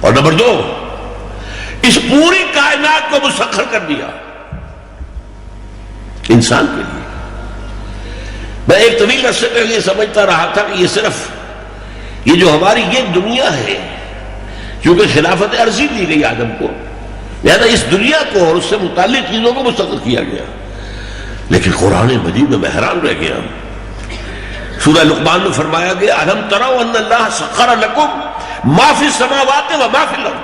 اور نمبر دو، اس پوری کائنات کو مسخر کر دیا انسان کے لیے۔ میں ایک طویل عرصے پہلے یہ سمجھتا رہا تھا کہ یہ صرف یہ جو ہماری یہ دنیا ہے، کیونکہ خلافت عرضی دی گئی آدم کو، لہذا اس دنیا کو اور اس سے متعلق چیزوں کو مسخر کیا گیا۔ لیکن قرآن مجید میں حیران رہ گیا۔ سورہ لقمان میں فرمایا گیا الم تروا ان اللہ سخر لکم ما فی السماوات و ما فی الارض۔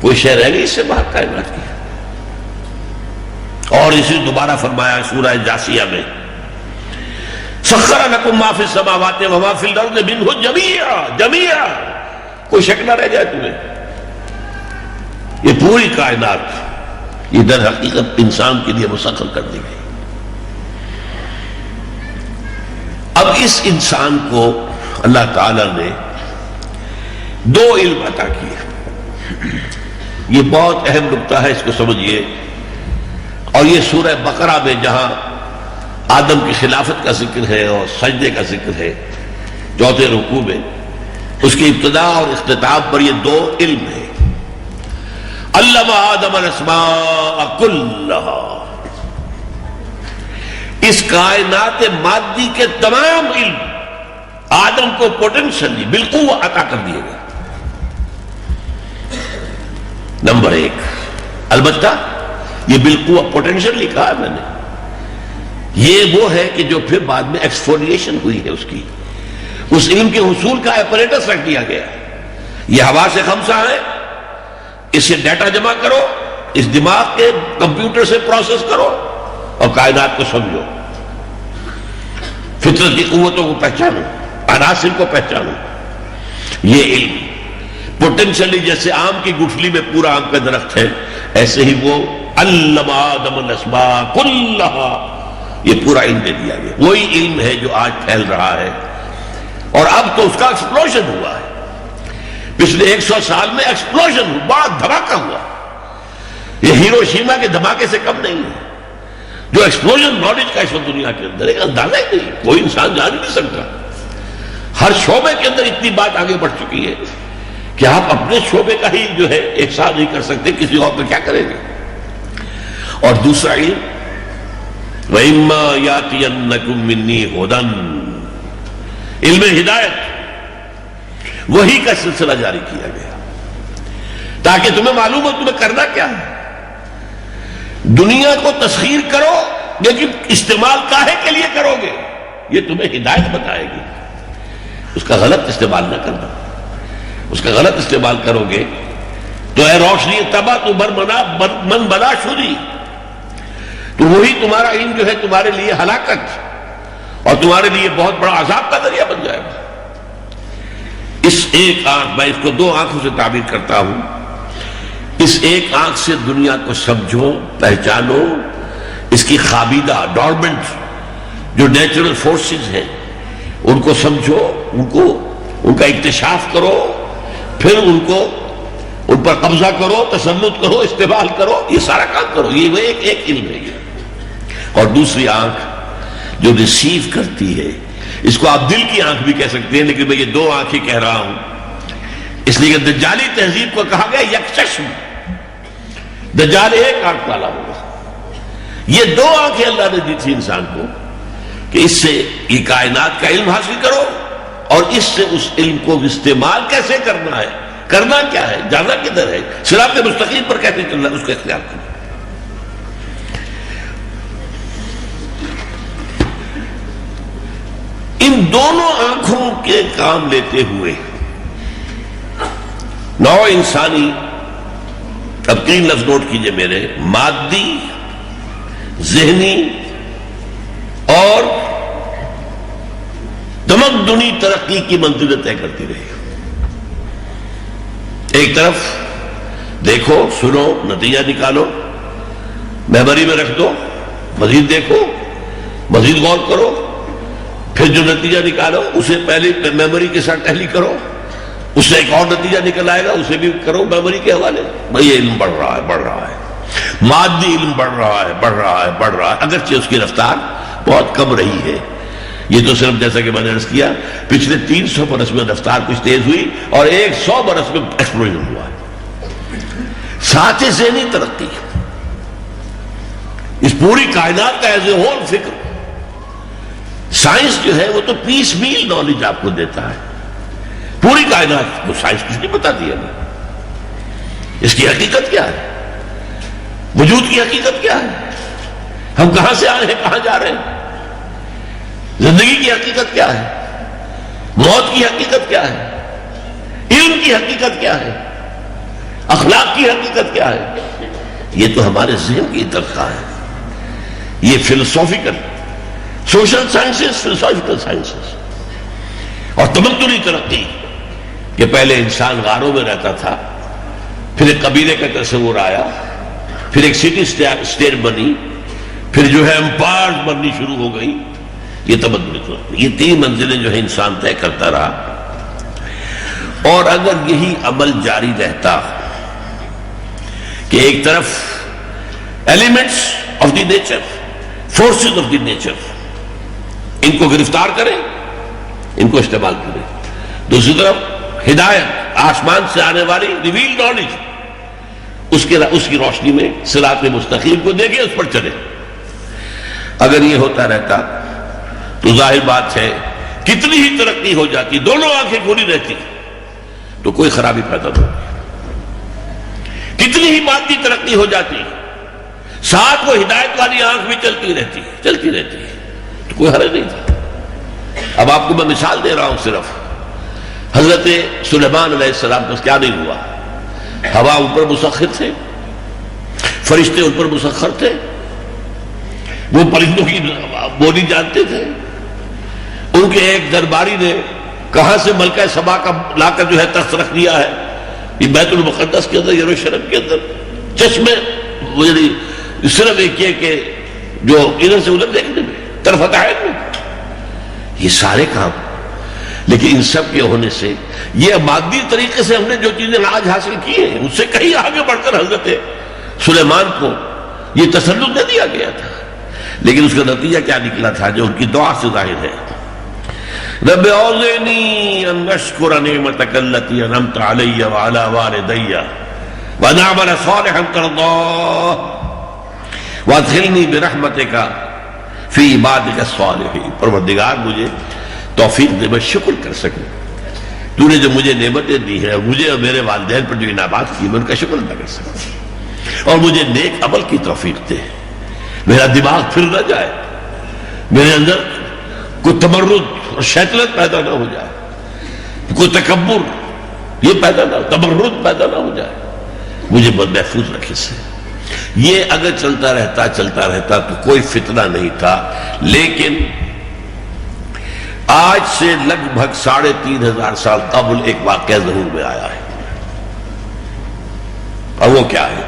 کوئی شے رہ گئی اس سے باہر کائنات کی؟ اور اسی دوبارہ فرمایا سورہ جاثیہ میں سخر لکم ما فی السماوات و ما فی الارض منہ جمیعا، کوئی شک نہ رہ جائے تمہیں، یہ پوری کائنات یہ در حقیقت انسان کے لیے مسخر کر دی گئی۔ اب اس انسان کو اللہ تعالیٰ نے دو علم عطا کیے، یہ بہت اہم نکتہ ہے، اس کو سمجھیے۔ اور یہ سورہ بقرہ میں جہاں آدم کی خلافت کا ذکر ہے اور سجدے کا ذکر ہے، چوتھے رکوع میں اس کی ابتدا اور اختتام پر یہ دو علم ہے۔ علم آدم الاسماء کلھا، اس کائنات مادی کے تمام علم آدم کو پوٹینشلی بالقوہ عطا کر دیے گئے۔ نمبر ایک، البتہ یہ بالقوہ پوٹینشلی کہا میں نے، یہ وہ ہے کہ جو پھر بعد میں ایکسفولیشن ہوئی ہے اس کی، اس علم کے حصول کا ایپریٹس رکھ دیا گیا۔ یہ حواس خمسہ ہے، اس سے ڈیٹا جمع کرو، اس دماغ کے کمپیوٹر سے پروسیس کرو اور کائنات کو سمجھو، فطرت کی قوتوں کو پہچانو، عناصر کو پہچانو۔ یہ علم پوٹینشلی جیسے آم کی گٹھلی میں پورا آم کا درخت ہے، ایسے ہی وہ علم آدم الاسماء کلھا، یہ پورا علم دے دیا گیا۔ وہی علم ہے جو آج پھیل رہا ہے، اور اب تو اس کا ایکسپلوژن ہوا ہے۔ پچھلے 100 سال میں ایکسپلوژن ہوا، بڑا دھماکہ ہوا، یہ ہیروشیما کے دھماکے سے کم نہیں ہے۔ جو ایکسپلوژن نالج کا اس وقت دنیا کے اندر ایک اندازہ ہی نہیں، کوئی انسان جان نہیں سکتا۔ ہر شعبے کے اندر اتنی بات آگے بڑھ چکی ہے کہ آپ اپنے شعبے کا ہی جو ہے احساس نہیں کر سکتے، کسی اور کا کیا کریں گے۔ اور دوسرا علم وَإِمَّا يَأْتِيَنَّكُم مِّنِّي هُدًى، علم ہدایت، وہی کا سلسلہ جاری کیا گیا تاکہ تمہیں معلوم ہو تمہیں کرنا کیا ہے۔ دنیا کو تسخیر کرو، لیکن استعمال کاہے کے لیے کرو گے یہ تمہیں ہدایت بتائے گی۔ اس کا غلط استعمال نہ کرنا، اس کا غلط استعمال کرو گے تو اے روشنی تباہ تو برمنا من بلا شدی، تو وہی تمہارا علم جو ہے تمہارے لیے ہلاکت اور تمہارے لیے بہت بڑا عذاب کا ذریعہ بن جائے گا۔ اس ایک آنکھ، میں اس کو دو آنکھوں سے تعبیر کرتا ہوں، اس ایک آنکھ سے دنیا کو سمجھو، پہچانو، اس کی خابیدہ ڈورمنٹ جو نیچرل فورسز ہیں ان کو سمجھو، ان کا اکتشاف کرو، پھر ان پر قبضہ کرو، تسلط کرو، استعمال کرو، یہ سارا کام کرو۔ یہ ایک علم ہے یہ۔ اور دوسری آنکھ جو ریسیو کرتی ہے، اس کو آپ دل کی آنکھ بھی کہہ سکتے ہیں، لیکن میں یہ دو آنکھ ہی کہہ رہا ہوں اس لیے کہ دجالی تہذیب کو کہا گیا یک چشم، دجال ایک آنکھ والا ہوگا۔ یہ دو آنکھیں اللہ نے دی تھی انسان کو کہ اس سے یہ کائنات کا علم حاصل کرو، اور اس سے اس علم کو استعمال کیسے کرنا ہے، کرنا کیا ہے، جانا کدھر ہے، صراط مستقیم پر کیسے چلنا ہے، اس کا اختیار کرو۔ ان دونوں آنکھوں کے کام لیتے ہوئے نوع انسانی، اب 3 لفظ نوٹ کیجئے میرے، مادی، ذہنی اور تمدنی ترقی کی منزلیں طے کرتی رہی۔ ایک طرف دیکھو، سنو، نتیجہ نکالو، میموری میں رکھ دو، مزید دیکھو، مزید غور کرو، پھر جو نتیجہ نکالو اسے پہلے میموری کے ساتھ ٹیلی کرو، اس سے ایک اور نتیجہ نکل آئے گا، اسے بھی کرو میموری کے حوالے۔ بھئی یہ علم بڑھ رہا ہے، بڑھ رہا ہے، مادی علم بڑھ رہا ہے، بڑھ رہا ہے، بڑھ رہا ہے، اگرچہ اس کی رفتار بہت کم رہی ہے، یہ تو صرف جیسا کہ میں نے عرض کیا پچھلے 300 برس میں رفتار کچھ تیز ہوئی اور 100 برس میں ایکسپلوژن ہوا ہے. ساتھ ذہنی ترقی اس پوری کائنات کا ایز اے ہول فکر. سائنس جو ہے وہ تو پیس میل نالج آپ کو دیتا ہے. پوری کائنات وہ سائنس کچھ نہیں بتاتی ہے. اس کی حقیقت کیا ہے؟ وجود کی حقیقت کیا ہے؟ ہم کہاں سے آئے ہیں، کہاں جا رہے ہیں؟ زندگی کی حقیقت کیا ہے؟ موت کی حقیقت کیا ہے؟ علم کی حقیقت کیا ہے؟ اخلاق کی حقیقت کیا ہے؟ یہ تو ہمارے ذہن کی ترقی ہے. یہ philosophical social sciences, philosophical sciences اور تمدنی ترقی کہ پہلے انسان غاروں میں رہتا تھا، پھر ایک قبیلے کا تصور آیا، پھر ایک سٹی اسٹیٹ بنی، پھر جو ہے امپائر بننی شروع ہو گئی. یہ تمدنی ترقی، یہ 3 منزلیں جو ہے انسان طے کرتا رہا. اور اگر یہی عمل جاری رہتا کہ ایک طرف elements of the nature, forces of the nature, ان کو گرفتار کریں، ان کو استعمال کریں، دوسری طرف ہدایت آسمان سے آنے والی ریویل نالج، اس کی روشنی میں صراط مستقیم کو دیکھیں، اس پر چلیں. اگر یہ ہوتا رہتا تو ظاہر بات ہے کتنی ہی ترقی ہو جاتی، دونوں آنکھیں کھلی رہتی تو کوئی خرابی پیدا نہ ہوتی. کتنی ہی مادی ترقی ہو جاتی، ساتھ وہ ہدایت والی آنکھ بھی چلتی رہتی تو کوئی حرج نہیں تھا. اب آپ کو میں مثال دے رہا ہوں صرف. حضرت سلیمان علیہ السلام کو کیا نہیں ہوا؟ ہوا ان پر مسخر تھے، فرشتے ان پر مسخر تھے، وہ پرندوں کی بولی جانتے تھے. ان کے ایک درباری نے کہاں سے ملکہ سبا کا لا کر جو ہے تخت رکھ دیا ہے یہ بیت المقدس کے اندر، یروشلم کے اندر. چشمے صرف ایک یہ کہ جو ادھر سے ادھر دیکھنے میں، طرفت عین میں، یہ سارے کام. لیکن ان سب کے ہونے سے یہ مادی طریقے سے ہم نے جو چیزیں آج حاصل کی ہیں اس سے کہیں آگے بڑھ کر حضرت سلیمان کو یہ تسلط دے دیا گیا تھا. لیکن اس کا نتیجہ کیا نکلا تھا جو ان کی دعا سے ظاہر ہے. رب اوزعنی ان اشکر نعمتک التی انعمت علی وعلی والدی وان اعمل صالحا ترضاه وادخلنی برحمتک فی عبادک الصالحین. پروردگار مجھے توفیق دے میں شکر کر سکوں. تو نے جو مجھے نعمتیں دی ہیں اور مجھے اور میرے والدین پر جو انعامات کی میں ان کا شکر ادا کر سکوں، اور مجھے نیک عمل کی توفیق دے. میرا دماغ پھر نہ جائے، میرے اندر کوئی تمرد اور شیطنت پیدا نہ ہو جائے، کوئی تکبر یہ پیدا نہ ہو، تمرد پیدا نہ ہو جائے. مجھے بہت محفوظ رکھے سے. یہ اگر چلتا رہتا تو کوئی فتنہ نہیں تھا. لیکن آج سے لگ بھگ 3500 سال قبل ایک واقعہ ضرور میں آیا ہے. اور وہ کیا ہے؟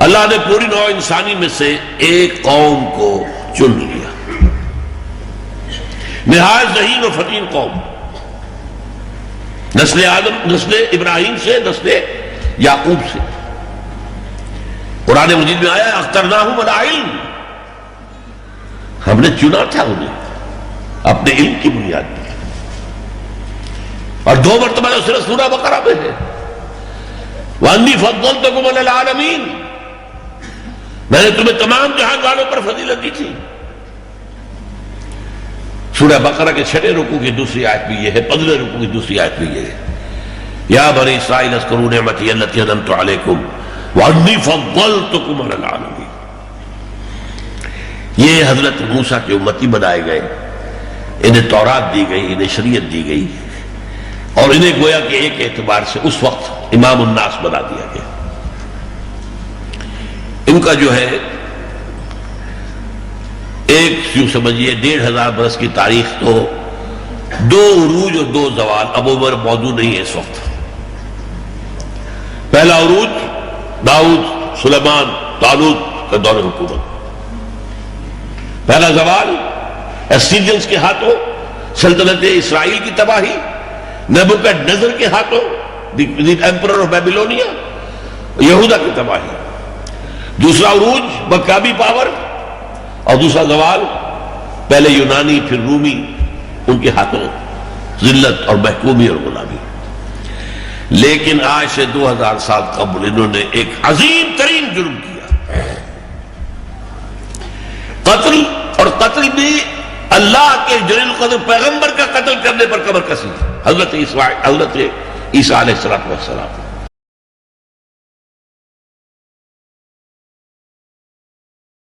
اللہ نے پوری نوع انسانی میں سے ایک قوم کو چن لیا، نہایت ذہین و فطین قوم، نسل آدم، نسل ابراہیم سے، نسل یعقوب سے. قرآن مجید میں آیا اخترناہم علی علم، ہم نے چنا تھا انہیں اپنے علم کی بنیاد پر. اور 2 مرتبہ صرف سورہ بقرہ میں ہے وَأَنِّي فَضَّلْتُكُمْ عَلَى الْعَالَمِينَ، میں نے تمہیں تمام جہان والوں پر فضیلت دی تھی. سورہ بقرہ کے 6 رکوع کی دوسری آیت بھی یہ ہے، 15 رکوع کی دوسری آیت بھی یہ ہے یا بنی اسرائیل اذکروا نعمتی التی انعمت علیکم وانی فضلتکم علی العالمین. یہ حضرت موسیٰ کے امتی بنائے گئے، انہیں تورات دی گئی، انہیں شریعت دی گئی، اور انہیں گویا کہ ایک اعتبار سے اس وقت امام الناس بنا دیا گیا. ان کا جو ہے ایک یوں سمجھیے 1500 برس کی تاریخ تو 2 عروج اور 2 زوال اب عمر موجود نہیں ہے اس وقت. پہلا عروج داؤد، سلیمان، طالوت کا دور حکومت. پہلا زوال اسیرینز کے ہاتھوں سلطنت اسرائیل کی تباہی، نیبوکڈنیزر کے ہاتھوں دی ایمپرر آف بیبیلونیا، یہودا کی تباہی. دوسرا عروج مکابی پاور، اور دوسرا زوال پہلے یونانی پھر رومی، ان کے ہاتھوں ذلت اور محکومی اور غلامی. لیکن آج سے 2000 سال قبل انہوں نے ایک عظیم ترین جرم کیا، قتل، اور قتل بھی اللہ کے جلیل القدر پیغمبر کا قتل کرنے پر قبر کسی، حضرت عیسیٰ علیہ السلام.